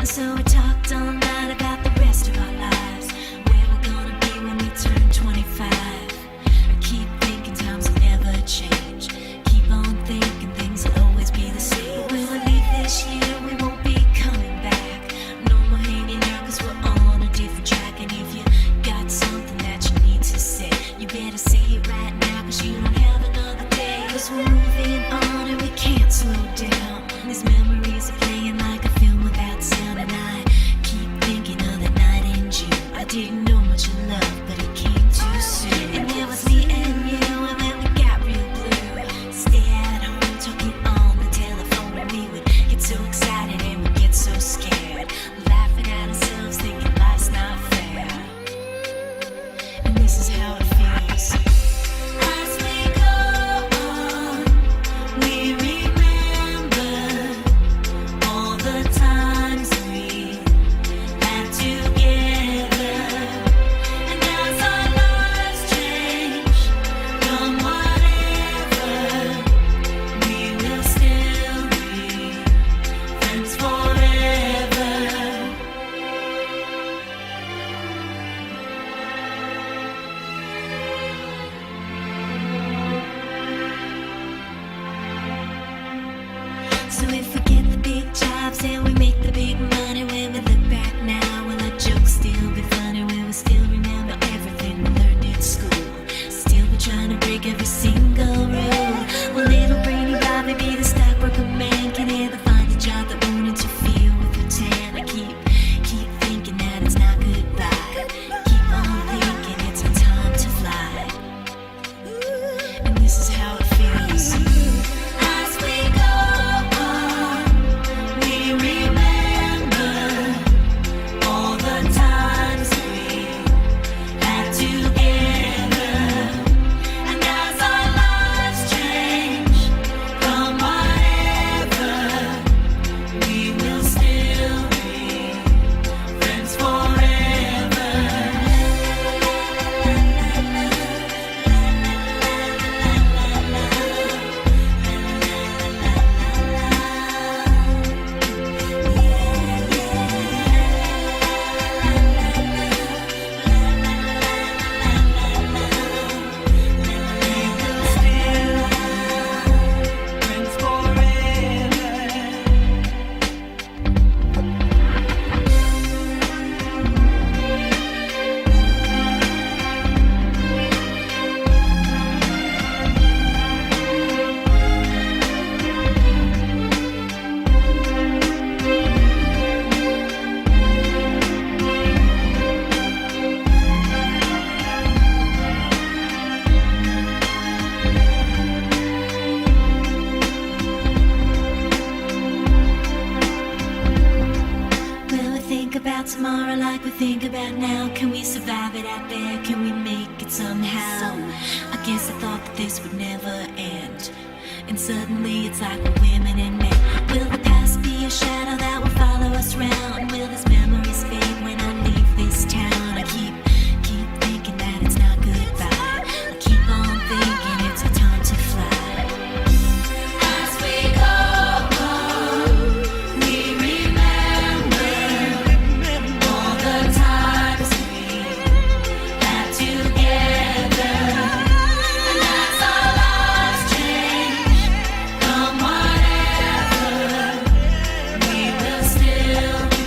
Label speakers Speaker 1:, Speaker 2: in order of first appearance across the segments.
Speaker 1: So we talked all night about the rest of our lives, where we're gonna be when we turn 25. I keep thinking times will never change. Keep on thinking things will always be the same. But when we leave this year, we won't be coming back. No more hanging out, cause we're on a different track. And if you got something that you need to say, you better say it right now, cause you don't have another day. Cause we're moving on and we can't slow down. These memories are playing like a film without sound. And I keep thinking of the night in June. I didn't know much of love, but it came too soon. And it was me and you, and then we got real blue. Stay at home talking on the telephone, and we would get so excited and we'd get so scared, laughing at ourselves, thinking life's not fair. And this is how it feels. As we go on, we remember all the times we had together. And as our lives change from whatever, we will still be friends forever. So if we get the big jobs and we make the big money, when we look back now, will our jokes still be funny? Will we still remember everything we learned in school? Still be trying to break every single rule? Will little brainy Bobby be the stockbroker man? Can he ever find a job that won't interfere with the tan? I keep thinking that it's not goodbye. Keep on thinking it's our time to fly. And this is how it feels. As we go on, we remember all the times we had together. And as our lives change from whatever, we will still be friends forever. Friends forever. Will we think about tomorrow like we think about now? Can we survive it out there? Can we make it somehow? I guess I thought that this would never end, and suddenly it's like we're women and men. Will the past be a shadow that will follow us round? Will these memories fade when I leave this town? I keep thinking that it's not goodbye. I keep on thinking it's our time to fly. As we go on, we remember all the times we had together. And as our lives change from whatever, we will still be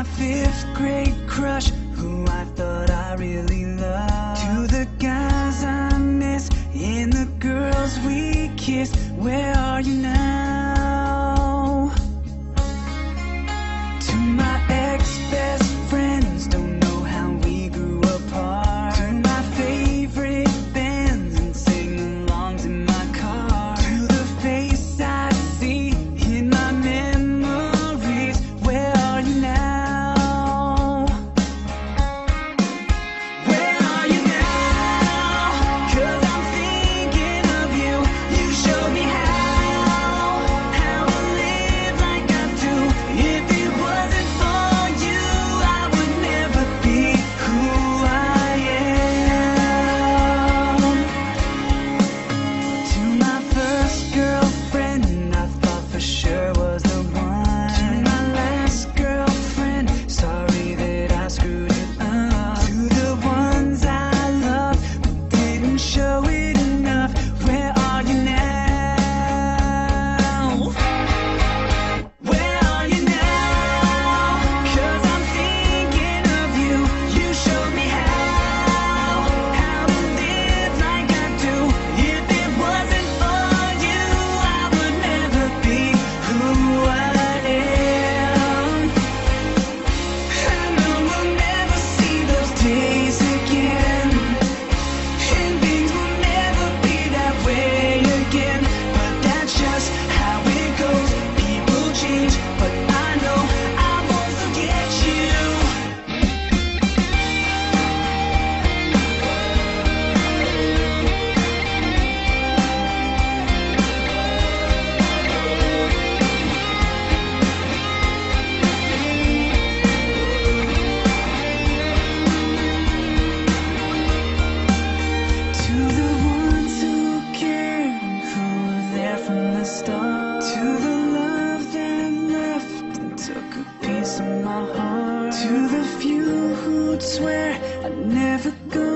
Speaker 2: my 5th grade crush, who I thought I really loved, to the guys I miss and the girls we kissed, where are you now? To my ex-best friends, don't know how we grew apart, to my favorite bands and sing-alongs in my car, to the face I see in my memories, where are you now? Where are you now? 'Cause I'm thinking of you. You showed me how to live like I do. If it wasn't for you, I would never be who I am. To my first girlfriend, I thought for sure was the one. To my last girlfriend, sorry that I screwed it up. To the ones I love but didn't show it enough, where are you now? Where are you now? 'Cause I'm thinking of you. You showed me how to live like I do. If it wasn't for you, I would never be who I am. I know we'll never see those days again, and things will never be that way again, but that's just how it goes. People change, but I know I won't forget you. To the ones who cared and who were there from the start, to the love that left and took a piece of my heart, to the few who'd swear I'd never go